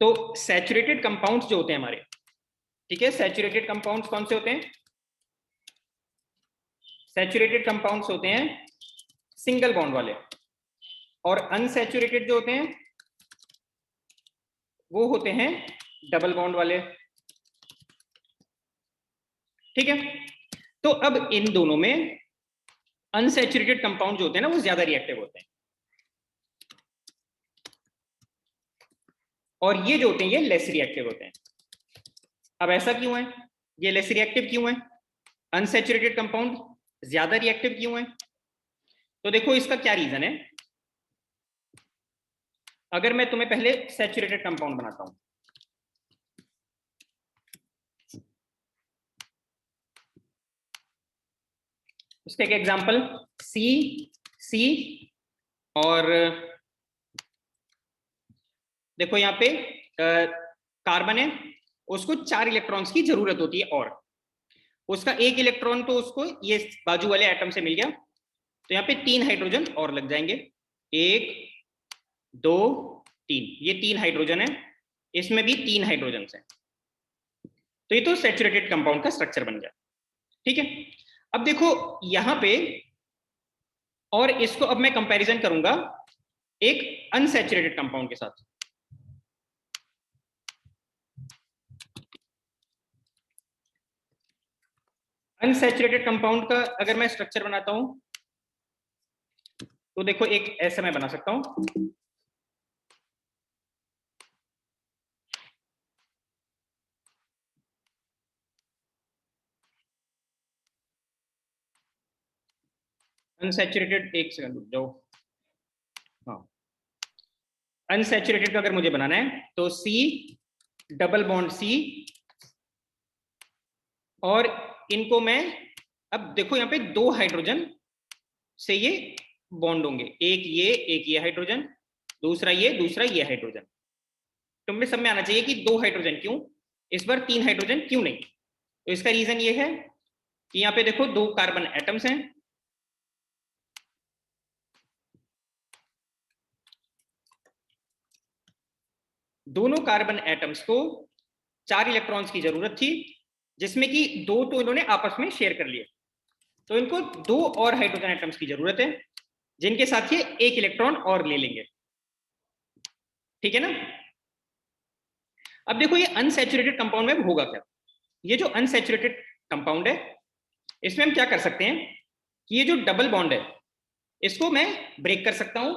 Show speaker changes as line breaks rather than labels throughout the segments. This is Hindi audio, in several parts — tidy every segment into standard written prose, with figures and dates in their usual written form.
तो सैचुरेटेड कंपाउंड्स जो होते हैं हमारे, ठीक है, सैचुरेटेड कंपाउंड्स कौन से होते हैं? सैचुरेटेड कंपाउंड्स होते हैं सिंगल बॉन्ड वाले, और अनसैचुरेटेड जो होते हैं वो होते हैं डबल बॉन्ड वाले, ठीक है। तो अब इन दोनों में अनसैचुरेटेड कंपाउंड जो होते हैं ना वो ज्यादा रिएक्टिव होते हैं, और ये जो होते हैं ये लेस रिएक्टिव होते हैं। अब ऐसा क्यों है? ये लेस रिएक्टिव क्यों है? अनसैचुरेटेड कंपाउंड ज्यादा रिएक्टिव क्यों है? तो देखो इसका क्या रीजन है। अगर मैं तुम्हें पहले सैचुरेटेड कंपाउंड बनाता हूं, उसका एक एग्जांपल सी, और देखो यहाँ पे कार्बन है, उसको 4 इलेक्ट्रॉन्स की जरूरत होती है, और उसका 1 इलेक्ट्रॉन तो उसको ये बाजू वाले एटम से मिल गया, तो यहाँ पे 3 हाइड्रोजन और लग जाएंगे, 1 2 3, ये 3 हाइड्रोजन है, इसमें भी 3 हाइड्रोजन है, तो ये तो सैचुरेटेड कंपाउंड का स्ट्रक्चर बन गया, ठीक है। अब देखो यहां पे, और इसको अब मैं कंपैरिजन करूंगा एक अनसैचुरेटेड कंपाउंड के साथ। अनसैचुरेटेड कंपाउंड का अगर मैं स्ट्रक्चर बनाता हूं तो देखो एक ऐसा मैं बना सकता हूं, अनसैचुरेटेड, एक सेकंड रुक जाओ, हाँ, अनसैचुरेटेड का अगर मुझे बनाना है तो सी डबल बॉन्ड सी, और इनको मैं, अब देखो यहाँ पे 2 हाइड्रोजन से ये बॉन्ड होंगे, एक ये हाइड्रोजन, दूसरा ये हाइड्रोजन। तुम्हें सब में आना चाहिए कि 2 हाइड्रोजन क्यों, इस बार 3 हाइड्रोजन क्यों नहीं? तो इसका रीजन ये है कि यहाँ पे देखो 2 कार्बन एटम्स हैं, दोनों कार्बन एटम्स को 4 इलेक्ट्रॉन्स की जरूरत थी, जिसमें कि 2 तो इन्होंने आपस में शेयर कर लिए, तो इनको 2 और हाइड्रोजन एटम्स की जरूरत है, जिनके साथ ये 1 इलेक्ट्रॉन और ले लेंगे, ठीक है ना। अब देखो ये अनसैचुरेटेड कंपाउंड में होगा क्या। ये जो अनसैचुरेटेड कंपाउंड है इसमें हम क्या कर सकते हैं कि ये जो डबल बॉन्ड है इसको मैं ब्रेक कर सकता हूं,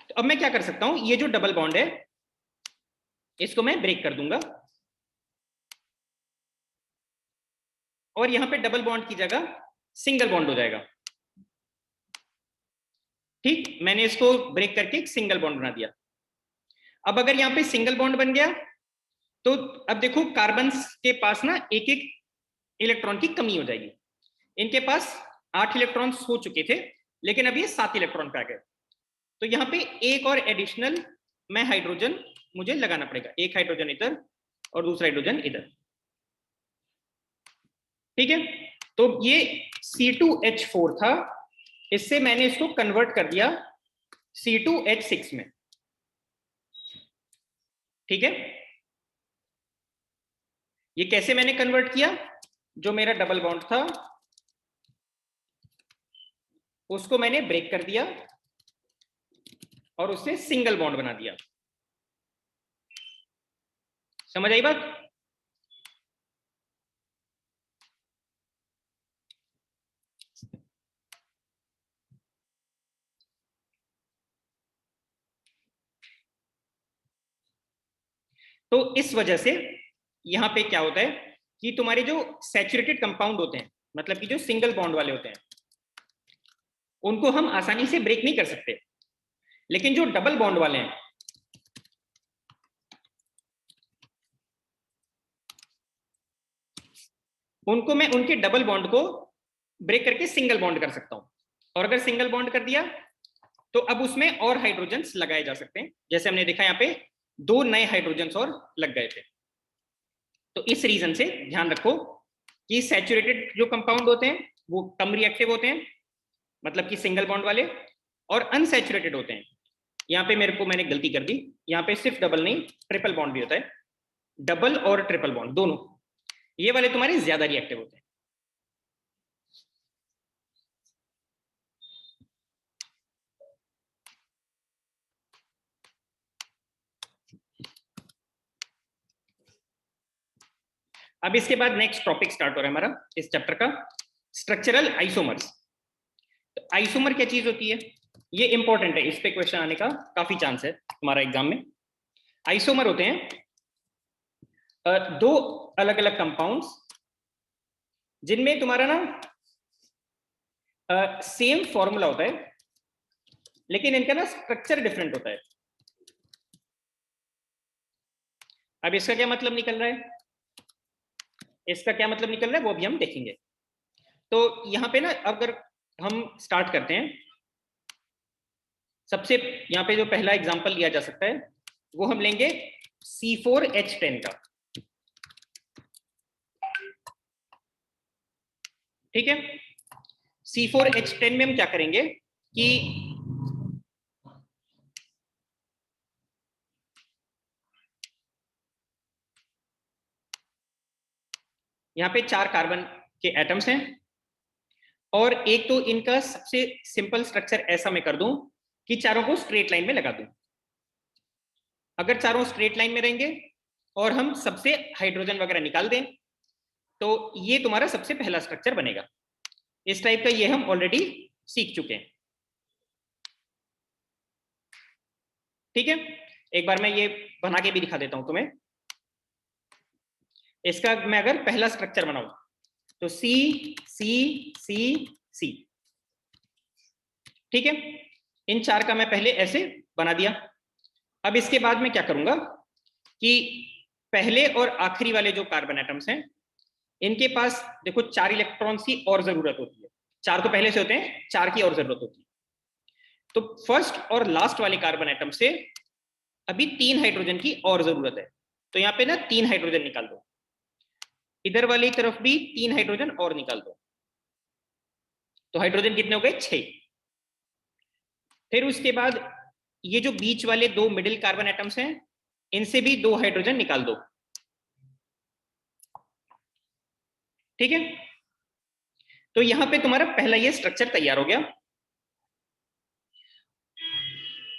तो अब मैं क्या कर सकता हूं, ये जो डबल बॉन्ड है इसको मैं ब्रेक कर दूंगा, और यहां पे डबल बॉन्ड की जगह सिंगल बॉन्ड हो जाएगा, ठीक। मैंने इसको ब्रेक करके एक सिंगल बॉन्ड बना दिया। अब अगर यहाँ पे सिंगल बॉन्ड बन गया तो अब देखो कार्बन के पास ना एक एक इलेक्ट्रॉन की कमी हो जाएगी, इनके पास 8 इलेक्ट्रॉन हो चुके थे, लेकिन अब ये 7 इलेक्ट्रॉन पे आ गए, तो यहाँ पे एक और एडिशनल मैं हाइड्रोजन मुझे लगाना पड़ेगा, एक हाइड्रोजन इधर और दूसरा हाइड्रोजन इधर, ठीक है। तो ये C2H4 था, इससे मैंने इसको कन्वर्ट कर दिया C2H6 में, ठीक है। ये कैसे मैंने कन्वर्ट किया, जो मेरा डबल बॉन्ड था उसको मैंने ब्रेक कर दिया और उससे सिंगल बॉन्ड बना दिया, समझ आई बात। तो इस वजह से यहां पे क्या होता है कि तुम्हारे जो सैचुरेटेड कंपाउंड होते हैं, मतलब कि जो सिंगल बॉन्ड वाले होते हैं, उनको हम आसानी से ब्रेक नहीं कर सकते, लेकिन जो डबल बॉन्ड वाले हैं उनको मैं उनके डबल बॉन्ड को ब्रेक करके सिंगल बॉन्ड कर सकता हूं, और अगर सिंगल बॉन्ड कर दिया तो अब उसमें और हाइड्रोजन्स लगाए जा सकते हैं, जैसे हमने देखा यहाँ पे 2 नए हाइड्रोजन्स और लग गए थे। तो इस रीजन से ध्यान रखो कि सैचुरेटेड जो कंपाउंड होते हैं वो कम रिएक्टिव होते हैं, मतलब कि सिंगल बॉन्ड वाले, और अनसैचुरेटेड होते हैं। यहाँ पे मैंने गलती कर दी, यहाँ पे सिर्फ डबल नहीं ट्रिपल बॉन्ड भी होता है, डबल और ट्रिपल बॉन्ड दोनों, ये वाले तुम्हारे ज्यादा रिएक्टिव होते हैं। अब इसके बाद नेक्स्ट टॉपिक स्टार्ट हो रहा है हमारा इस चैप्टर का, स्ट्रक्चरल आइसोमर्स। तो आइसोमर क्या चीज होती है, ये इंपॉर्टेंट है, इस पे क्वेश्चन आने का काफी चांस है तुम्हारा एग्जाम में। आइसोमर होते हैं दो अलग अलग कंपाउंड्स जिनमें तुम्हारा ना सेम फॉर्मूला होता है, लेकिन इनका ना स्ट्रक्चर डिफरेंट होता है। अब इसका क्या मतलब निकल रहा है, इसका क्या मतलब निकल रहा है वो भी हम देखेंगे। तो यहाँ पे ना अगर हम स्टार्ट करते हैं, सबसे यहाँ पे जो पहला एग्जांपल लिया जा सकता है वो हम लेंगे C4H10 का। ठीक है, C4H10 में हम क्या करेंगे कि यहाँ पे 4 कार्बन के एटम्स हैं, और एक तो इनका सबसे सिंपल स्ट्रक्चर ऐसा मैं कर दूं कि चारों को स्ट्रेट लाइन में लगा दूं। अगर चारों स्ट्रेट लाइन में रहेंगे और हम सबसे हाइड्रोजन वगैरह निकाल दें तो ये तुम्हारा सबसे पहला स्ट्रक्चर बनेगा। इस टाइप का ये हम ऑलरेडी सीख चुके हैं। ठीक है, एक बार मैं ये बना के भी दिखा देता हूं तुम्हें। इसका मैं अगर पहला स्ट्रक्चर बनाऊं तो C C C C। ठीक है, इन 4 का मैं पहले ऐसे बना दिया। अब इसके बाद मैं क्या करूंगा कि पहले और आखिरी वाले जो कार्बन एटम्स हैं इनके पास देखो 4 इलेक्ट्रॉन्स की और जरूरत होती है। 4 तो पहले से होते हैं, 4 की और जरूरत होती है। तो फर्स्ट और लास्ट वाले कार्बन एटम से अभी 3 हाइड्रोजन की और जरूरत है। तो यहाँ पे ना 3 हाइड्रोजन निकाल दो, इधर वाली तरफ भी 3 हाइड्रोजन और निकाल दो। तो हाइड्रोजन कितने हो गए, 6। फिर उसके बाद ये जो बीच वाले 2 मिडिल कार्बन एटम्स हैं इनसे भी 2 हाइड्रोजन निकाल दो। ठीक है, तो यहां पे तुम्हारा पहला ये स्ट्रक्चर तैयार हो गया।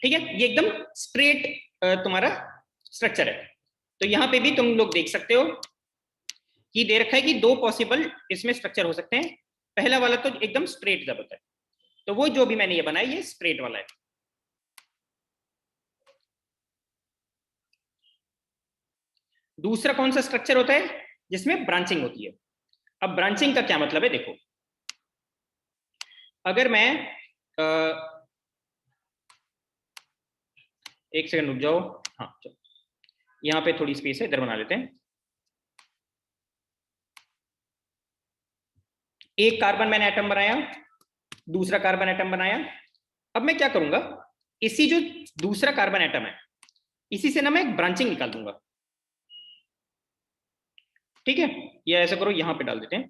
ठीक है, ये एकदम स्ट्रेट तुम्हारा स्ट्रक्चर है। तो यहां पे भी तुम लोग देख सकते हो कि दे रखा है कि 2 पॉसिबल इसमें स्ट्रक्चर हो सकते हैं। पहला वाला तो एकदम स्ट्रेट जब होता है, तो वो जो भी मैंने ये बनाया ये स्ट्रेट वाला है। दूसरा कौन सा स्ट्रक्चर होता है जिसमें ब्रांचिंग होती है। अब ब्रांचिंग का क्या मतलब है, देखो अगर मैं एक सेकंड रुक जाओ, हाँ चलो यहाँ पे थोड़ी स्पेस है, इधर बना लेते हैं। एक कार्बन मैंने एटम बनाया, दूसरा कार्बन एटम बनाया। अब मैं क्या करूंगा, इसी जो दूसरा कार्बन एटम है इसी से ना मैं एक ब्रांचिंग निकाल दूंगा। ठीक है, ये ऐसा करो, यहां पे डाल देते हैं।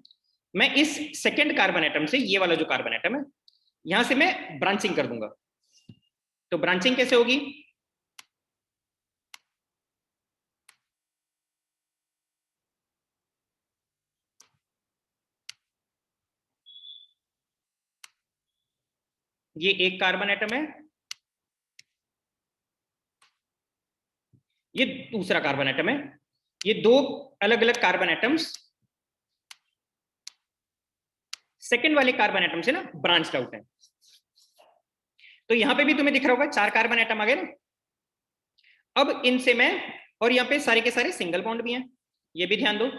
मैं इस सेकंड कार्बन एटम से, ये वाला जो कार्बन एटम है यहां से मैं ब्रांचिंग कर दूंगा। तो ब्रांचिंग कैसे होगी, ये एक कार्बन एटम है, ये दूसरा कार्बन एटम है, ये 2 अलग अलग कार्बन एटम्स सेकंड वाले कार्बन एटम से ना ब्रांच आउट है। तो यहां पे भी तुम्हें दिख रहा होगा 4 कार्बन एटम आ गए ना। अब इनसे मैं, और यहाँ पे सारे के सारे सिंगल बॉन्ड भी हैं, ये भी ध्यान दो।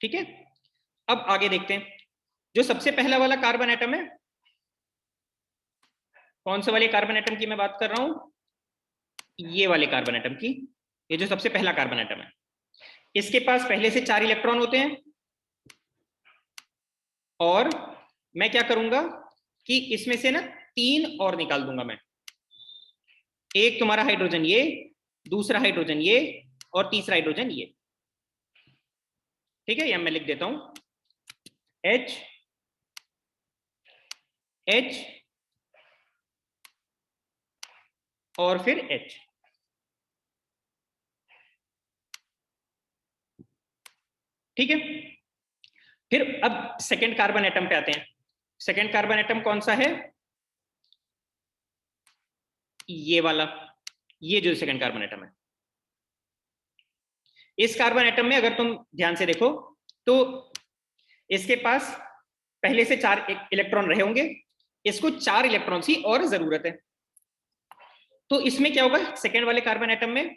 ठीक है, अब आगे देखते हैं। जो सबसे पहला वाला कार्बन एटम है, कौन से वाले कार्बन एटम की मैं बात कर रहा हूं, ये वाले कार्बन एटम की। ये जो सबसे पहला कार्बन एटम है इसके पास पहले से 4 इलेक्ट्रॉन होते हैं, और मैं क्या करूंगा कि इसमें से ना 3 और निकाल दूंगा मैं। एक तुम्हारा हाइड्रोजन ये, दूसरा हाइड्रोजन ये, और तीसरा हाइड्रोजन ये। ठीक है, या मैं लिख देता हूं H H और फिर H। ठीक है, फिर अब सेकेंड कार्बन एटम पे आते हैं। सेकेंड कार्बन एटम कौन सा है? ये वाला, ये जो सेकेंड कार्बन एटम है। इस कार्बन एटम में अगर तुम ध्यान से देखो तो इसके पास पहले से 4 इलेक्ट्रॉन रहे होंगे, इसको 4 इलेक्ट्रॉन की और जरूरत है। तो इसमें क्या होगा सेकेंड वाले कार्बन एटम में?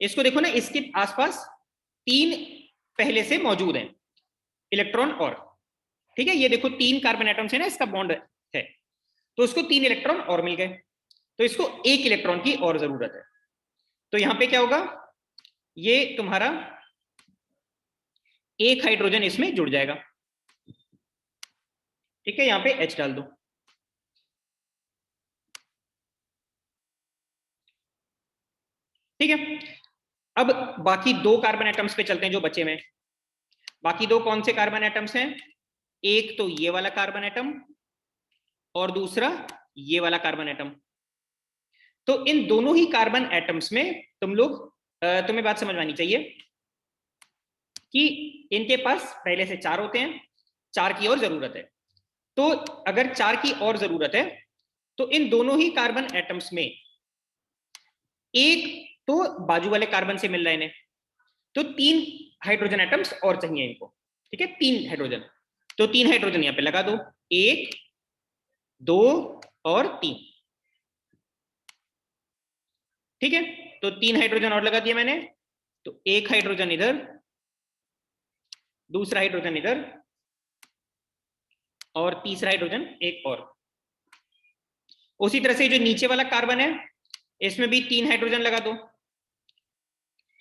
इसको देखो ना, इसके आसपास 3 पहले से मौजूद हैं इलेक्ट्रॉन और। ठीक है, ये देखो 3 कार्बन एटम से ना इसका बॉन्ड है, तो इसको 3 इलेक्ट्रॉन और मिल गए, तो इसको 1 इलेक्ट्रॉन की और जरूरत है। तो यहां पे क्या होगा, ये तुम्हारा 1 हाइड्रोजन इसमें जुड़ जाएगा। ठीक है, यहां पे H डाल दो। ठीक है, अब बाकी 2 कार्बन एटम्स पे चलते हैं जो बचे हुए हैं। बाकी 2 कौन से कार्बन एटम्स हैं? एक तो ये वाला कार्बन एटम और दूसरा ये वाला कार्बन एटम। तो इन दोनों ही कार्बन एटम्स में तुम्हें बात समझ में आनी चाहिए कि इनके पास पहले से 4 होते हैं, 4 की और जरूरत है। तो अगर 4 की और जरूरत है तो इन दोनों ही कार्बन एटम्स में एक तो बाजू वाले कार्बन से मिल रहा है इन्हें, तो 3 हाइड्रोजन एटम्स और चाहिए इनको। ठीक है, 3 हाइड्रोजन, तो 3 हाइड्रोजन यहां पे लगा दो, 1 2 और 3। ठीक है, तो 3 हाइड्रोजन और लगा दिया मैंने, तो 1 हाइड्रोजन इधर, दूसरा हाइड्रोजन इधर और तीसरा हाइड्रोजन एक और। उसी तरह से जो नीचे वाला कार्बन है इसमें भी 3 हाइड्रोजन लगा दो,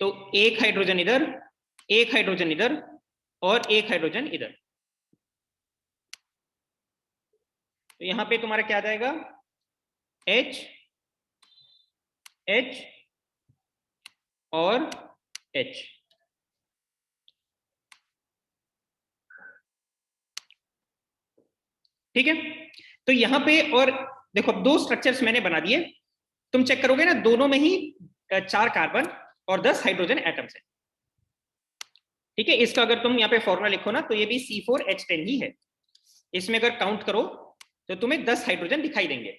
तो 1 हाइड्रोजन इधर, 1 हाइड्रोजन इधर और 1 हाइड्रोजन इधर। तो यहां पे तुम्हारा क्या आ जाएगा, H H और H। ठीक है, तो यहां पे और देखो 2 स्ट्रक्चर्स मैंने बना दिए। तुम चेक करोगे ना, दोनों में ही 4 कार्बन और 10 हाइड्रोजन एटम्स है। ठीक है, इसका अगर तुम यहाँ पे फॉर्मूला लिखो ना तो ये भी C4H10 ही है। इसमें अगर काउंट करो तो तुम्हें 10 हाइड्रोजन दिखाई देंगे।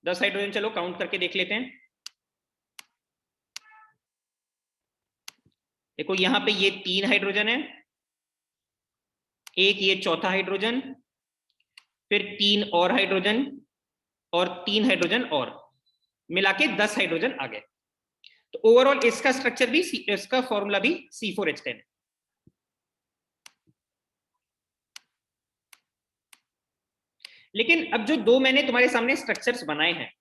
10 हाइड्रोजन चलो काउंट करके देख लेते हैं। देखो यहां पे ये 3 हाइड्रोजन है, एक ये चौथा हाइड्रोजन, फिर 3 और हाइड्रोजन और 3 हाइड्रोजन और, मिला के 10 हाइड्रोजन आ गए। तो ओवरऑल इसका स्ट्रक्चर भी इसका फॉर्मूला भी C4H10 है। लेकिन अब जो 2 मैंने तुम्हारे सामने स्ट्रक्चर्स बनाए हैं,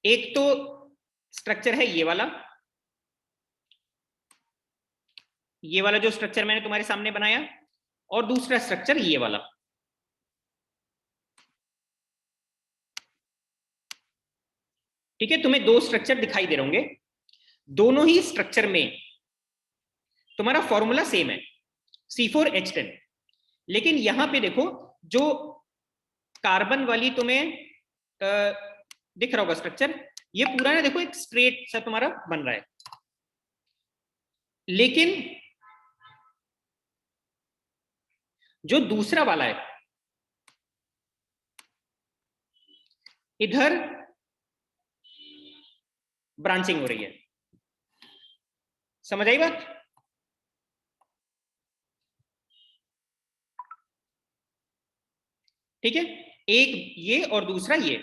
एक तो स्ट्रक्चर है ये वाला जो स्ट्रक्चर मैंने तुम्हारे सामने बनाया, और दूसरा स्ट्रक्चर ये वाला। ठीक है, तुम्हें 2 स्ट्रक्चर दिखाई दे रहे होंगे, दोनों ही स्ट्रक्चर में तुम्हारा फॉर्मूला सेम है C4H10। लेकिन यहां पे देखो जो कार्बन वाली तुम्हें दिख रहा होगा स्ट्रक्चर, ये पूरा ना देखो एक स्ट्रेट सा तुम्हारा बन रहा है, लेकिन जो दूसरा वाला है इधर ब्रांचिंग हो रही है। समझ आई बात? ठीक है, एक ये और दूसरा ये।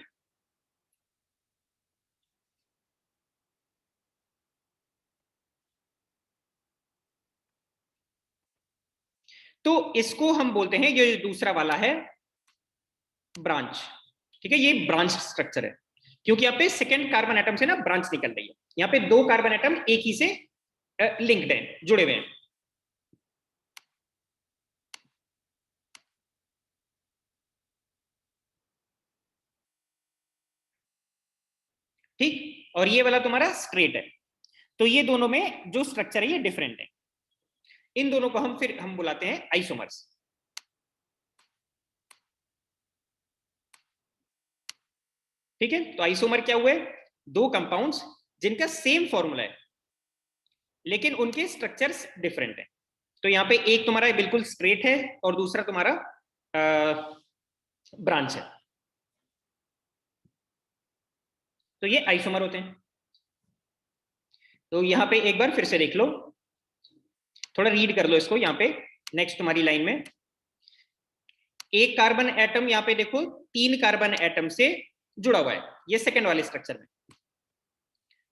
तो इसको हम बोलते हैं, ये दूसरा वाला है ब्रांच। ठीक है, ये ब्रांच स्ट्रक्चर है, क्योंकि यहाँ पे सेकेंड कार्बन एटम से ना ब्रांच निकल रही है। यहाँ पे 2 कार्बन एटम एक ही से लिंक्ड हैं, जुड़े हुए हैं। ठीक, और ये वाला तुम्हारा स्ट्रेट है। तो ये दोनों में जो स्ट्रक्चर है ये डिफरेंट है। इन दोनों को हम बुलाते हैं आइसोमर्स। ठीक है, तो आइसोमर क्या हुए? दो कंपाउंड्स जिनका सेम फॉर्मूला है लेकिन उनके स्ट्रक्चर्स डिफरेंट है। तो यहाँ पे एक तुम्हारा बिल्कुल स्ट्रेट है और दूसरा तुम्हारा ब्रांच है, तो ये आइसोमर होते हैं। तो यहाँ पे एक बार फिर से देख लो, थोड़ा रीड कर लो इसको। यहाँ पे नेक्स्ट तुम्हारी लाइन में एक कार्बन एटम, यहाँ पे देखो 3 कार्बन एटम से जुड़ा हुआ है, ये सेकंड वाले स्ट्रक्चर में।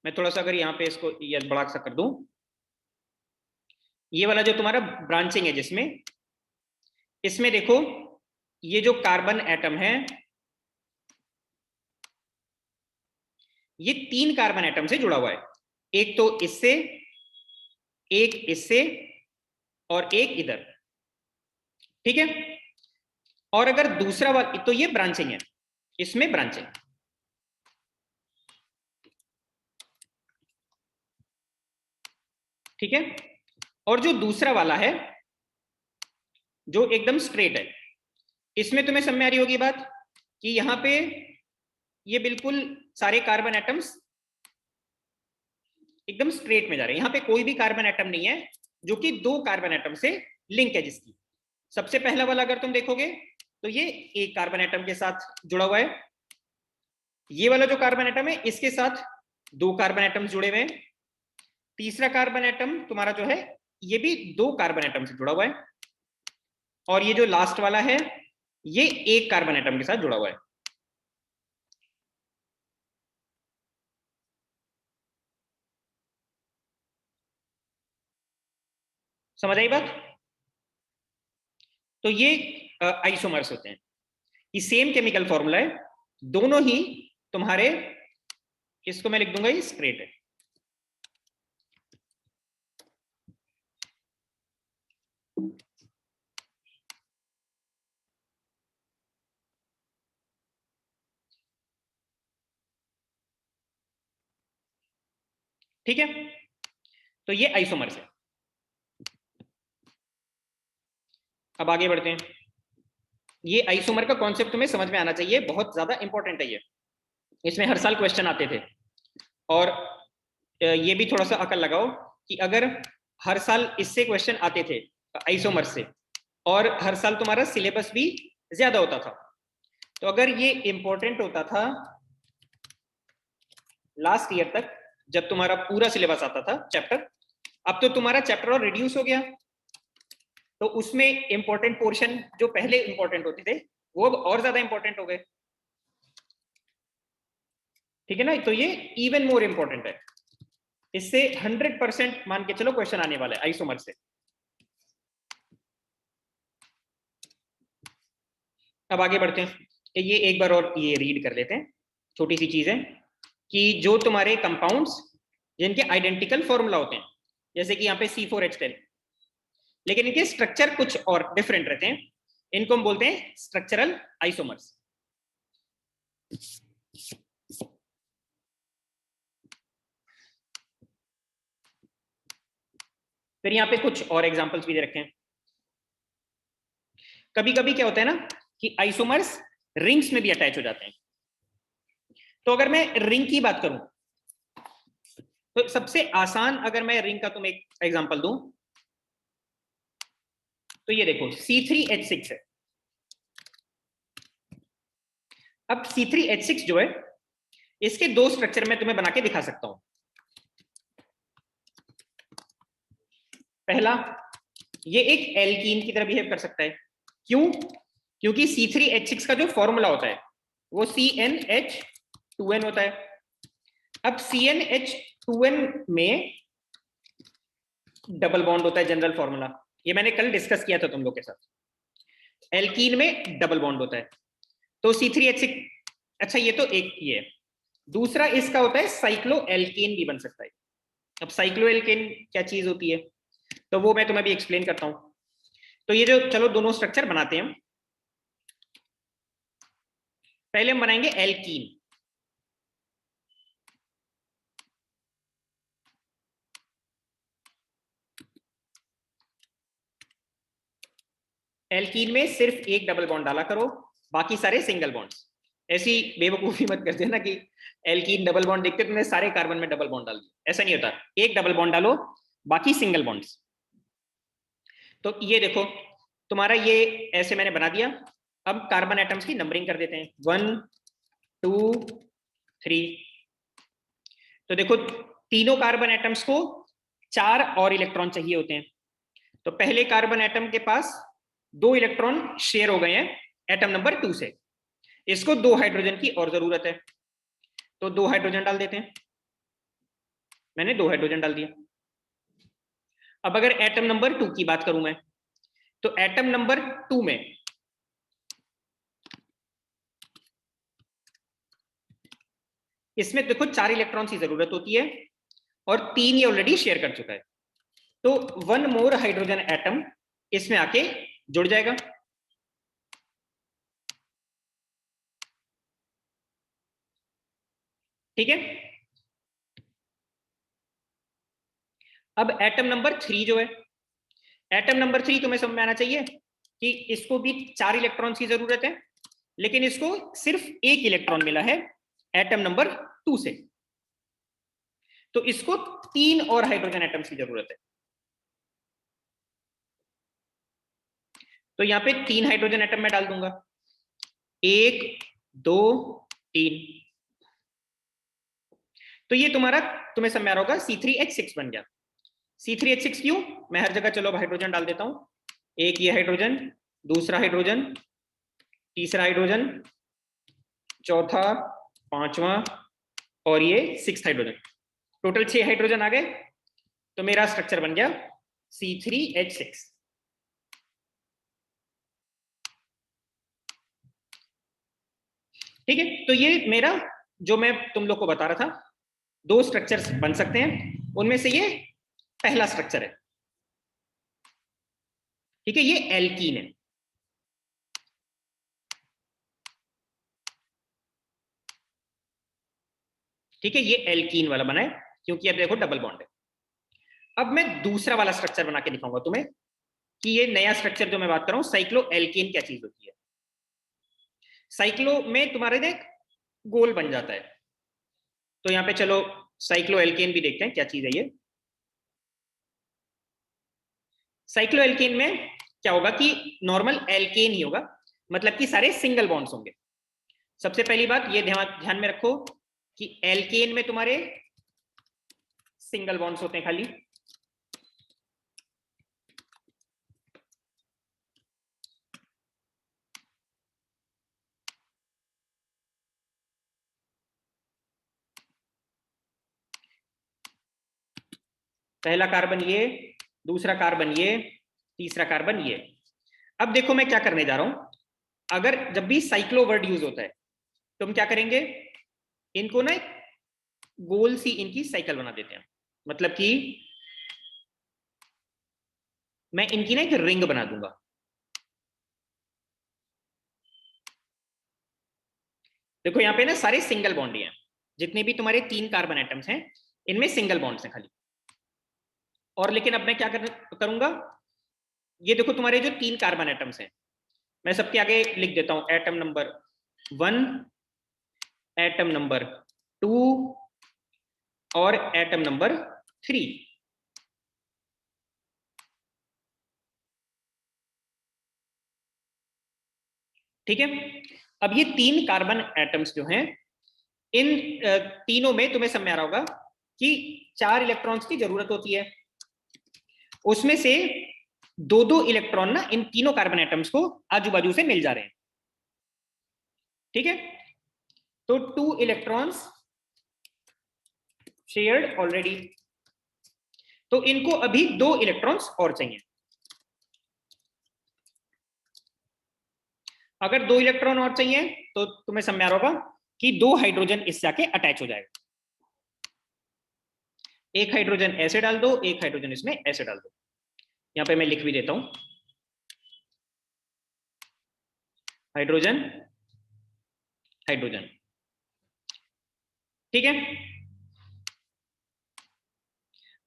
मैं थोड़ा सा अगर यहाँ पे इसको ये बड़ा सा कर दूं, ये वाला जो तुम्हारा ब्रांचिंग है जिसमें, इसमें देखो ये जो कार्बन एटम है ये 3 कार्बन एटम से जुड़ा हुआ है, एक तो इससे, एक इससे और एक इधर। ठीक है, और अगर दूसरा वाला, तो ये ब्रांचिंग है, इसमें ब्रांचिंग। ठीक है, और जो दूसरा वाला है जो एकदम स्ट्रेट है, इसमें तुम्हें समझ में आ रही होगी बात कि यहां पे ये बिल्कुल सारे कार्बन एटम्स एकदम स्ट्रेट में जा रहे हैं, यहां पे कोई भी कार्बन एटम नहीं है जो कि 2 कार्बन एटम से लिंक है जिसकी। सबसे पहला वाला अगर तुम देखोगे तो ये एक कार्बन एटम के साथ जुड़ा हुआ है, ये वाला जो कार्बन एटम है इसके साथ 2 कार्बन एटम जुड़े हुए हैं, तीसरा कार्बन एटम तुम्हारा जो है ये भी 2 कार्बन एटम से जुड़ा हुआ है, और ये जो लास्ट वाला है ये एक कार्बन एटम के साथ जुड़ा हुआ है। समझ आई बात? तो ये आइसोमर्स होते हैं, ये सेम केमिकल फॉर्मूला है, दोनों ही तुम्हारे, इसको मैं लिख दूंगा ये स्ट्रेट है। ठीक है, तो ये आइसोमर्स है। अब आगे बढ़ते हैं। ये आइसोमर का कॉन्सेप्ट तुम्हें समझ में आना चाहिए, बहुत ज्यादा इंपॉर्टेंट है ये, इसमें हर साल क्वेश्चन आते थे। और ये भी थोड़ा सा अकल लगाओ कि अगर हर साल इससे क्वेश्चन आते थे आइसोमर से, और हर साल तुम्हारा सिलेबस भी ज्यादा होता था, तो अगर ये इंपॉर्टेंट होता था लास्ट ईयर तक जब तुम्हारा पूरा सिलेबस आता था चैप्टर, अब तो तुम्हारा चैप्टर और रिड्यूस हो गया, तो उसमें इंपॉर्टेंट पोर्शन जो पहले इंपॉर्टेंट होते थे वो अब और ज्यादा इंपॉर्टेंट हो गए। ठीक है ना, तो ये इवन मोर इंपॉर्टेंट है, इससे 100% मान के चलो क्वेश्चन आने वाला है आइसोमर से। अब आगे बढ़ते हैं, ये एक बार और ये रीड कर लेते हैं, छोटी सी चीज है कि जो तुम्हारे कंपाउंड्स जिनके आइडेंटिकल फॉर्मूला होते हैं, जैसे कि यहाँ पे C4H10, लेकिन इनके स्ट्रक्चर कुछ और डिफरेंट रहते हैं, इनको हम बोलते हैं स्ट्रक्चरल आइसोमर्स। फिर यहाँ पे कुछ और एग्जांपल्स भी दे रखे हैं। कभी कभी क्या होता है ना कि आइसोमर्स रिंग्स में भी अटैच हो जाते हैं। तो अगर मैं रिंग की बात करूं तो सबसे आसान अगर मैं रिंग का तुम्हें एक एग्जांपल दूं तो ये देखो C3H6 है। अब C3H6 जो है इसके 2 स्ट्रक्चर मैं तुम्हें बना के दिखा सकता हूं। पहला, ये एक एल्कीन की तरह बिहेव कर सकता है। क्यों? क्योंकि C3H6 का जो फॉर्मूला होता है वो CnH2n होता है। अब CnH2n में डबल बॉन्ड होता है, जनरल फॉर्मूला, ये मैंने कल डिस्कस किया था तुम लोग के साथ। एल्कीन में डबल बॉन्ड होता है, तो C3H6, अच्छा ये तो एक ये है। दूसरा इसका होता है साइक्लो एल्केन भी बन सकता है। अब साइक्लो एल्केन क्या चीज होती है तो वो मैं तुम्हें भी एक्सप्लेन करता हूं। तो ये जो, चलो दोनों स्ट्रक्चर बनाते हैं, पहले हम बनाएंगे एल्कीन। एल्कीन में सिर्फ एक डबल बॉन्ड डाला करो, बाकी सारे सिंगल बॉन्ड्स। ऐसी बेवकूफी मत कर देना कि एल्कीन डबल बॉन्ड देखते तुमने सारे कार्बन में डबल बॉन्ड डाल दिया, ऐसा नहीं होता। एक डबल बॉन्ड डालो, बाकी सिंगल बॉन्ड्स। तो ये देखो तुम्हारा ये ऐसे मैंने बना दिया। अब कार्बन एटम्स की नंबरिंग कर देते हैं, 1 2 3। तो देखो तीनों कार्बन एटम्स को 4 और इलेक्ट्रॉन चाहिए होते हैं। तो पहले कार्बन एटम के पास 2 इलेक्ट्रॉन शेयर हो गए हैं एटम नंबर 2 से, इसको 2 हाइड्रोजन की और जरूरत है, तो 2 हाइड्रोजन डाल देते हैं। मैंने 2 हाइड्रोजन डाल दिया। अब अगर एटम नंबर 2 की बात करूं मैं, तो एटम नंबर 2 में इसमें देखो 4 इलेक्ट्रॉन्स की जरूरत होती है और 3 ये ऑलरेडी शेयर कर चुका है, तो 1 मोर हाइड्रोजन एटम इसमें आके जुड़ जाएगा। ठीक है। अब एटम नंबर 3 जो है, एटम नंबर 3 तुम्हें समझ में आना चाहिए कि इसको भी 4 इलेक्ट्रॉन्स की जरूरत है, लेकिन इसको सिर्फ 1 इलेक्ट्रॉन मिला है एटम नंबर 2 से, तो इसको 3 और हाइड्रोजन एटम्स की जरूरत है। तो यहां पे 3 हाइड्रोजन एटम मैं डाल दूंगा, 1 2 3। तो ये तुम्हारा तुम्हें समझ में आ रहा होगा C3H6 बन गया। C3H6 क्यों? मैं हर जगह चलो हाइड्रोजन डाल देता हूं, एक ये हाइड्रोजन, दूसरा हाइड्रोजन, तीसरा हाइड्रोजन, चौथा, पांचवा और ये 6th हाइड्रोजन। टोटल 6 हाइड्रोजन आ गए, तो मेरा स्ट्रक्चर बन गया C3H6। ठीक है। तो ये मेरा जो मैं तुम लोग को बता रहा था, 2 स्ट्रक्चर्स बन सकते हैं, उनमें से ये पहला स्ट्रक्चर है। ठीक है, ये एल्कीन है। ठीक है, ये एल्कीन वाला बना है क्योंकि अब देखो डबल बॉन्ड है। अब मैं दूसरा वाला स्ट्रक्चर बना के दिखाऊंगा तुम्हें कि ये नया स्ट्रक्चर जो मैं बात कर रहा हूं, साइक्लो एल्केन क्या चीज होती है। साइक्लो में तुम्हारे देख गोल बन जाता है, तो यहां पे चलो साइक्लो एल्केन भी देखते हैं क्या चीज है ये। साइक्लो एल्केन में क्या होगा कि नॉर्मल एल्केन ही होगा, मतलब कि सारे सिंगल बॉन्ड्स होंगे। सबसे पहली बात ये ध्यान में रखो कि एल्केन में तुम्हारे सिंगल बॉन्ड्स होते हैं खाली। पहला कार्बन ये, दूसरा कार्बन ये, तीसरा कार्बन ये। अब देखो मैं क्या करने जा रहा हूं, अगर जब भी साइक्लो वर्ड यूज होता है तो हम क्या करेंगे, इनको ना एक गोल सी इनकी साइकिल बना देते हैं, मतलब कि मैं इनकी ना एक रिंग बना दूंगा। देखो यहां पे ना सारे सिंगल बॉन्ड ही हैं, जितने भी तुम्हारे 3 कार्बन एटम्स हैं इनमें सिंगल बॉन्ड्स हैं खाली। और लेकिन अब मैं क्या करूंगा, ये देखो तुम्हारे जो 3 कार्बन एटम्स हैं, मैं सबके आगे लिख देता हूं एटम नंबर 1, एटम नंबर 2 और एटम नंबर 3। ठीक है। अब ये 3 कार्बन एटम्स जो हैं, इन तीनों में तुम्हें समझ में आ रहा होगा कि 4 इलेक्ट्रॉन्स की जरूरत होती है, उसमें से 2-2 इलेक्ट्रॉन ना इन तीनों कार्बन एटम्स को आजू बाजू से मिल जा रहे हैं। ठीक है, तो 2 इलेक्ट्रॉन्स शेयर्ड ऑलरेडी, तो इनको अभी 2 इलेक्ट्रॉन्स और चाहिए। अगर 2 इलेक्ट्रॉन और चाहिए तो तुम्हें समझ में आ रहा होगा कि 2 हाइड्रोजन इससे आके अटैच हो जाएगा। एक हाइड्रोजन ऐसे डाल दो, एक हाइड्रोजन इसमें ऐसे डाल दो। यहां पे मैं लिख भी देता हूं, हाइड्रोजन हाइड्रोजन। ठीक है,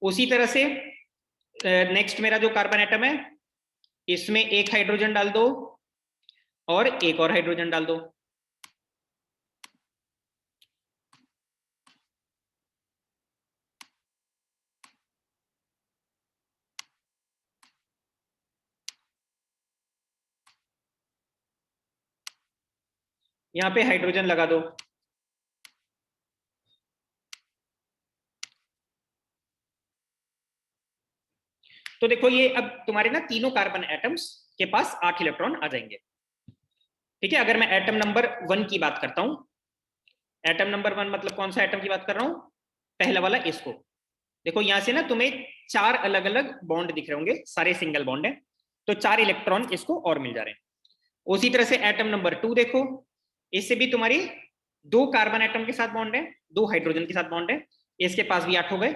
उसी तरह से नेक्स्ट मेरा जो कार्बन एटम है इसमें एक हाइड्रोजन डाल दो और एक और हाइड्रोजन डाल दो। यहां पे हाइड्रोजन लगा दो। तो देखो ये अब तुम्हारे ना तीनों कार्बन एटम्स के पास 8 इलेक्ट्रॉन आ जाएंगे। ठीक है, अगर मैं एटम नंबर 1 की बात करता हूं, एटम नंबर 1 मतलब कौन सा एटम की बात कर रहा हूं, पहला वाला इसको। देखो यहां से ना तुम्हें 4 अलग अलग बॉन्ड दिख रहे होंगे, सारे सिंगल बॉन्ड है, तो 4 इलेक्ट्रॉन इसको और मिल जा रहे हैं। उसी तरह से एटम नंबर 2 देखो, इससे भी तुम्हारी 2 कार्बन एटम के साथ बॉन्ड है, 2 हाइड्रोजन के साथ बॉन्ड है, इसके पास भी 8 हो गए।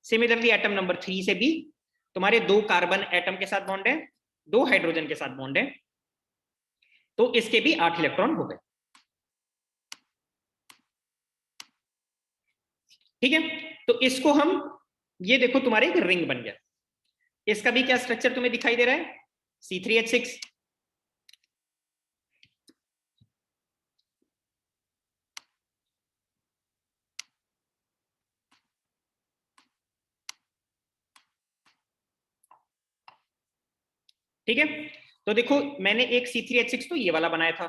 सिमिलरली एटम नंबर 3 से भी तुम्हारे 2 कार्बन एटम के साथ बॉन्ड है, 2 हाइड्रोजन के साथ बॉन्ड है, तो इसके भी 8 इलेक्ट्रॉन हो गए। ठीक है, तो इसको हम, ये देखो तुम्हारे एक रिंग बन गया। इसका भी क्या स्ट्रक्चर तुम्हें दिखाई दे रहा है, C3H6। ठीक है, तो देखो मैंने एक C3H6 तो ये वाला बनाया था,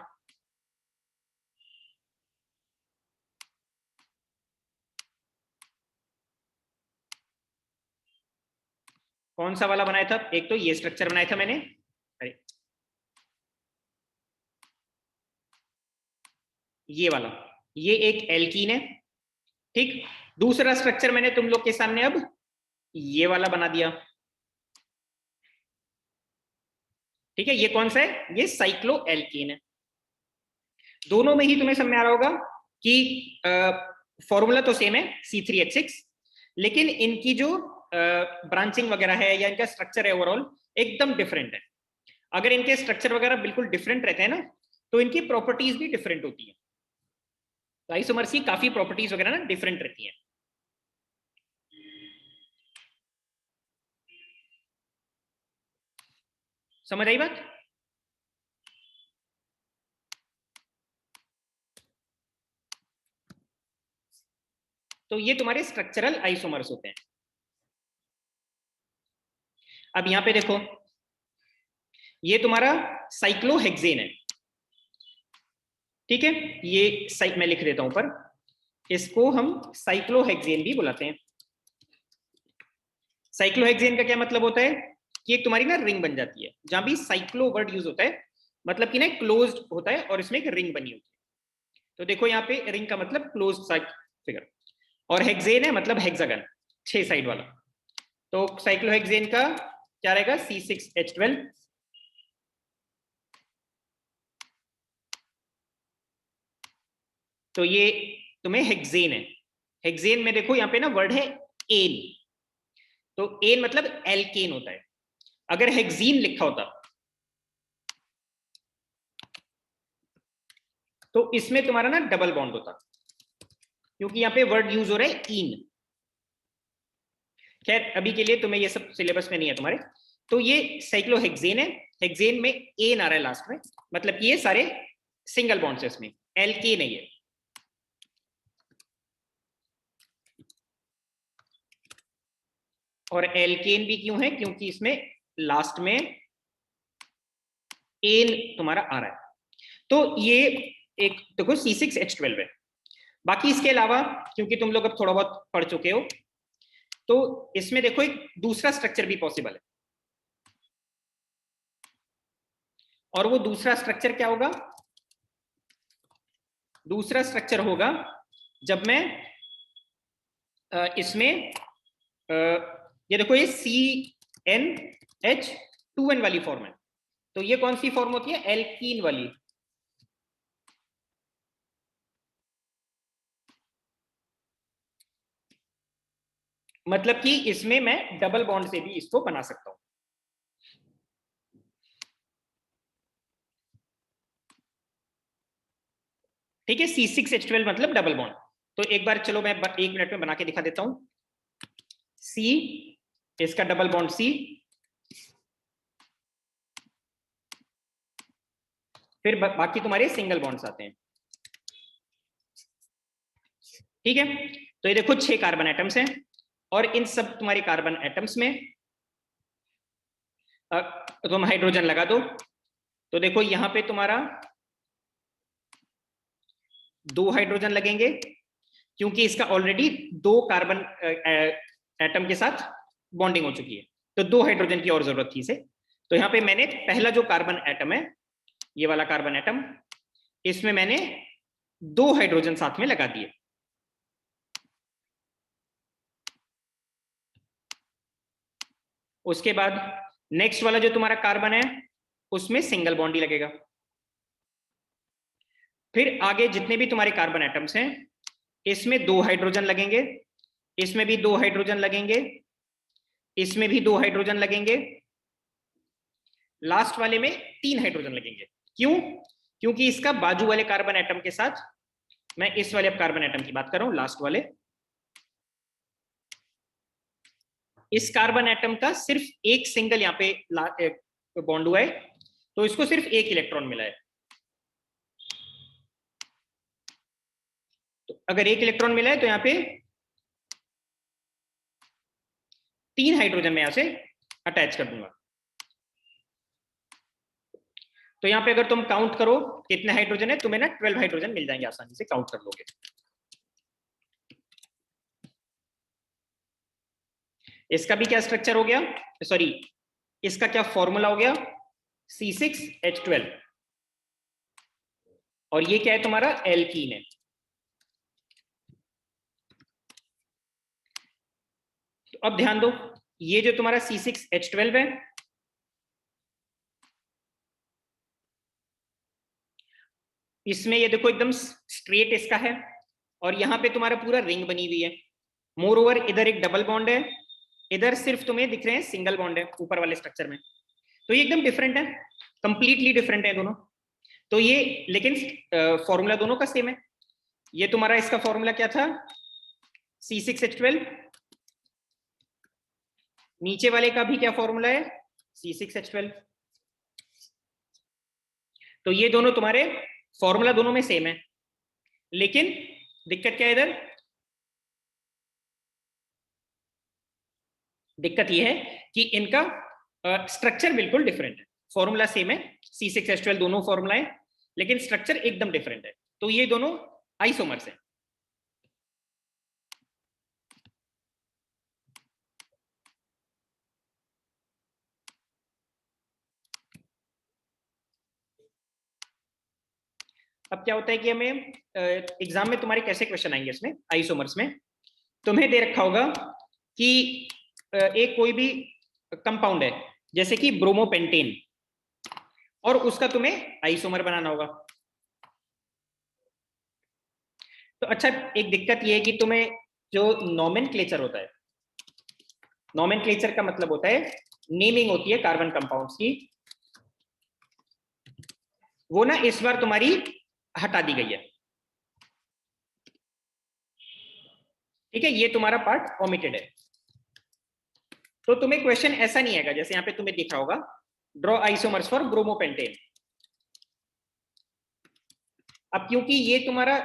कौन सा वाला बनाया था, एक तो ये स्ट्रक्चर बनाया था मैंने, अरे ये वाला, ये एक एल्कीन है। ठीक, दूसरा स्ट्रक्चर मैंने तुम लोग के सामने अब ये वाला बना दिया। ठीक है, ये कौन सा है, ये साइक्लो एल्कीन है। दोनों में ही तुम्हें समझ में आ रहा होगा कि फॉर्मूला तो सेम है C3H6, लेकिन इनकी जो ब्रांचिंग वगैरह है या इनका स्ट्रक्चर है ओवरऑल एकदम डिफरेंट है। अगर इनके स्ट्रक्चर वगैरह बिल्कुल डिफरेंट रहते हैं ना, तो इनकी प्रॉपर्टीज भी डिफरेंट होती है। तो आइसोमर्स की काफी प्रॉपर्टीज वगैरह ना डिफरेंट रहती हैं। समझ आई बात? तो ये तुम्हारे स्ट्रक्चरल आइसोमर्स होते हैं। अब यहां पे देखो, ये तुम्हारा साइक्लोहेक्सेन है। ठीक है, ये मैं लिख देता हूं ऊपर, इसको हम साइक्लोहेक्सेन भी बुलाते हैं। साइक्लोहेक्सेन का क्या मतलब होता है कि एक तुम्हारी ना रिंग बन जाती है, जहां भी साइक्लो वर्ड यूज होता है मतलब कि ना क्लोज्ड होता है और इसमें एक रिंग बनी होती है। तो देखो यहाँ पे रिंग का मतलब क्लोज्ड फिगर, और हेक्सेन है मतलब हेक्सागन, 6 साइड वाला। तो साइक्लोहेक्सेन का क्या रहेगा, C6H12। तो ये तुम्हें हेक्सेन है। हेक्सेन में देखो यहाँ पे ना वर्ड है एन, तो एन मतलब एल्केन होता है। अगर हेक्सीन लिखा होता तो इसमें तुम्हारा ना डबल बॉन्ड होता, क्योंकि यहाँ पे वर्ड यूज हो रहा है इन। खैर अभी के लिए तुम्हें ये सब सिलेबस में नहीं है तुम्हारे। तो ये साइक्लोहेक्सेन है, हेक्सेन में एन आ रहा है लास्ट में, मतलब कि ये सारे सिंगल बॉन्ड्स है, इसमें एल्केन है ये। और एल्केन भी क्यों है, क्योंकि इसमें लास्ट में एन तुम्हारा आ रहा है। तो ये एक देखो C6H12 है। बाकी इसके अलावा क्योंकि तुम लोग अब थोड़ा बहुत पढ़ चुके हो, तो इसमें देखो एक दूसरा स्ट्रक्चर भी पॉसिबल है। और वो दूसरा स्ट्रक्चर क्या होगा, दूसरा स्ट्रक्चर होगा जब मैं इसमें ये देखो ये CnH2n वाली फॉर्म है, तो ये कौन सी फॉर्म होती है, एल्कीन वाली। मतलब कि इसमें मैं डबल बॉन्ड से भी इसको बना सकता हूं। ठीक है, C6H12 मतलब डबल बॉन्ड। तो एक बार चलो मैं 1 मिनट में बना के दिखा देता हूं। C, इसका डबल बॉन्ड C, फिर बाकी तुम्हारे सिंगल बॉन्ड्स आते हैं। ठीक है, तो ये देखो 6 कार्बन एटम्स हैं और इन सब तुम्हारे कार्बन एटम्स में तुम हाइड्रोजन लगा दो तो देखो यहां पे तुम्हारा 2 हाइड्रोजन लगेंगे क्योंकि इसका ऑलरेडी 2 कार्बन एटम के साथ बॉन्डिंग हो चुकी है, तो 2 हाइड्रोजन की और जरूरत थी इसे। तो यहाँ पे मैंने पहला जो कार्बन एटम है, ये वाला कार्बन एटम, इसमें मैंने 2 हाइड्रोजन साथ में लगा दिए। उसके बाद नेक्स्ट वाला जो तुम्हारा कार्बन है उसमें सिंगल बॉन्ड ही लगेगा। फिर आगे जितने भी तुम्हारे कार्बन एटम्स हैं इसमें 2 हाइड्रोजन लगेंगे, इसमें भी 2 हाइड्रोजन लगेंगे, इसमें भी 2 हाइड्रोजन लगेंगे, लास्ट वाले में 3 हाइड्रोजन लगेंगे। क्यों? क्योंकि इसका बाजू वाले कार्बन एटम के साथ, मैं इस वाले कार्बन एटम की बात कर रहा हूं, लास्ट वाले, इस कार्बन एटम का सिर्फ एक सिंगल यहां पे बॉन्ड हुआ है, तो इसको सिर्फ 1 इलेक्ट्रॉन मिला है। तो अगर 1 इलेक्ट्रॉन मिला है तो यहां पे 3 हाइड्रोजन में यहां से अटैच कर दूंगा। तो यहां पे अगर तुम काउंट करो कितने हाइड्रोजन है, तुम्हें ना 12 हाइड्रोजन मिल जाएंगे, आसानी से काउंट कर लोगे। इसका भी क्या स्ट्रक्चर हो गया, सॉरी इसका क्या फॉर्मूला हो गया, C6H12, और ये क्या है तुम्हारा एल्कीन है। तो अब ध्यान दो, ये जो तुम्हारा C6H12 है, इसमें ये देखो एकदम स्ट्रेट इसका है, और यहां पे तुम्हारा पूरा रिंग बनी हुई है। मोर ओवर इधर एक डबल बॉन्ड है, इधर सिर्फ तुम्हें दिख रहे हैं सिंगल बॉन्ड है ऊपर वाले स्ट्रक्चर में। तो ये एकदम डिफरेंट है, कंप्लीटली डिफरेंट है दोनों। तो ये लेकिन फॉर्मूला दोनों का सेम है। ये तुम्हारा इसका फॉर्मूला क्या था, C6H12, नीचे वाले का भी क्या फॉर्मूला है, C6H12। तो ये दोनों तुम्हारे फॉर्मूला दोनों में सेम है, लेकिन दिक्कत क्या है इधर, दिक्कत ये है कि इनका स्ट्रक्चर बिल्कुल डिफरेंट है। फॉर्मूला सेम है, C6H12 दोनों फॉर्मूला है, लेकिन स्ट्रक्चर एकदम डिफरेंट है। तो ये दोनों आइसोमर्स हैं। अब क्या होता है कि हमें एग्जाम में तुम्हारे कैसे क्वेश्चन आएंगे, इसमें आइसोमर्स में तुम्हें दे रखा होगा कि एक कोई भी कंपाउंड है जैसे कि ब्रोमोपेंटेन, और उसका तुम्हें आइसोमर बनाना होगा। तो अच्छा, एक दिक्कत ये है कि तुम्हें जो नोमेनक्लेचर होता है, नोमेनक्लेचर का मतलब होता है नेमिंग होती है कार्बन कंपाउंड्स की, वो ना इस बार तुम्हारी हटा दी गई है। ठीक है, ये तुम्हारा पार्ट ओमिटेड है। तो तुम्हें क्वेश्चन ऐसा नहीं आएगा जैसे यहाँ पे तुम्हें दिख रहा होगा, ड्रॉ आइसोमर्स फॉर ब्रोमोपेंटेन। अब क्योंकि ये तुम्हारा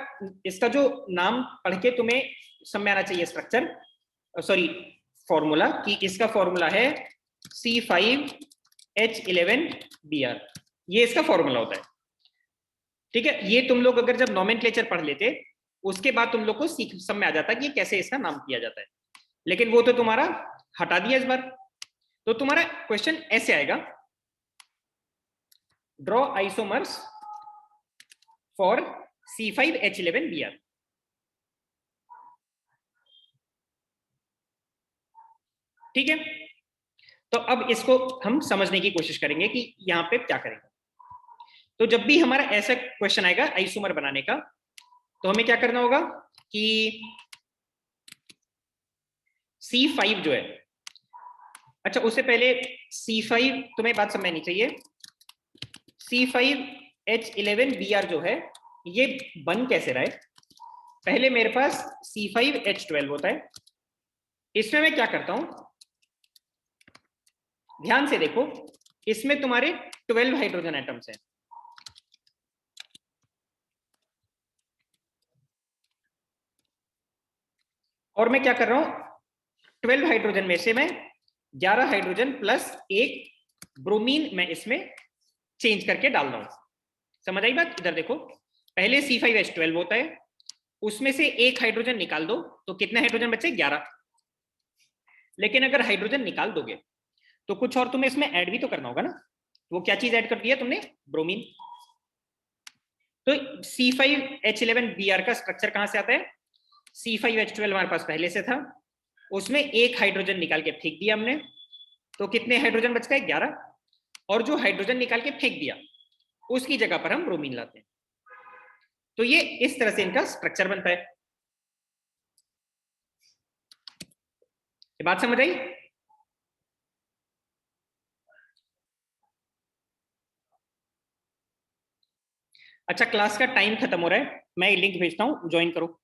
इसका जो नाम पढ़ के तुम्हें समझ में आना चाहिए स्ट्रक्चर, सॉरी फॉर्मूला, कि इसका फॉर्मूला है C5H11Br, ये इसका फॉर्मूला होता है। ठीक है, ये तुम लोग अगर जब नोमेनक्लेचर पढ़ लेते उसके बाद तुम लोग को समझ में आ जाता कि ये कैसे इसका नाम किया जाता है, लेकिन वो तो तुम्हारा हटा दिया इस बार। तो तुम्हारा क्वेश्चन ऐसे आएगा, ड्रॉ आइसोमर्स फॉर C5H11Br। ठीक है, तो अब इसको हम समझने की कोशिश करेंगे कि यहां पे क्या करेंगे। तो जब भी हमारा ऐसा क्वेश्चन आएगा आइसोमर बनाने का, तो हमें क्या करना होगा कि C5 जो है, अच्छा उससे पहले C5 तुम्हें बात समझ आनी चाहिए, C5H11Br जो है ये बन कैसे रहा है। पहले मेरे पास C5H12 होता है, इसमें मैं क्या करता हूं, ध्यान से देखो, इसमें तुम्हारे 12 हाइड्रोजन एटम्स हैं। और मैं क्या कर रहा हूं, 12 हाइड्रोजन में से मैं 11 हाइड्रोजन प्लस एक ब्रोमीन मैं इसमें चेंज करके डाल रहा हूं। समझ आई बात? इधर देखो, पहले C5H12 होता है, उसमें से एक हाइड्रोजन निकाल दो तो कितने हाइड्रोजन बचे? 11। लेकिन अगर हाइड्रोजन निकाल दोगे तो कुछ और तुम्हें इसमें ऐड भी तो करना होगा ना। वो क्या चीज ऐड कर दिया तुमने? ब्रोमीन। तो C5H11Br का स्ट्रक्चर कहां से आता है? C5H12 हमारे पास पहले से था, उसमें एक हाइड्रोजन निकाल के फेंक दिया हमने, तो कितने हाइड्रोजन बच गए? 11। और जो हाइड्रोजन निकाल के फेंक दिया उसकी जगह पर हम ब्रोमीन लाते हैं। तो ये इस तरह से इनका स्ट्रक्चर बनता है। ये बात समझ आई? अच्छा, क्लास का टाइम खत्म हो रहा है, मैं लिंक भेजता हूं, ज्वाइन करो।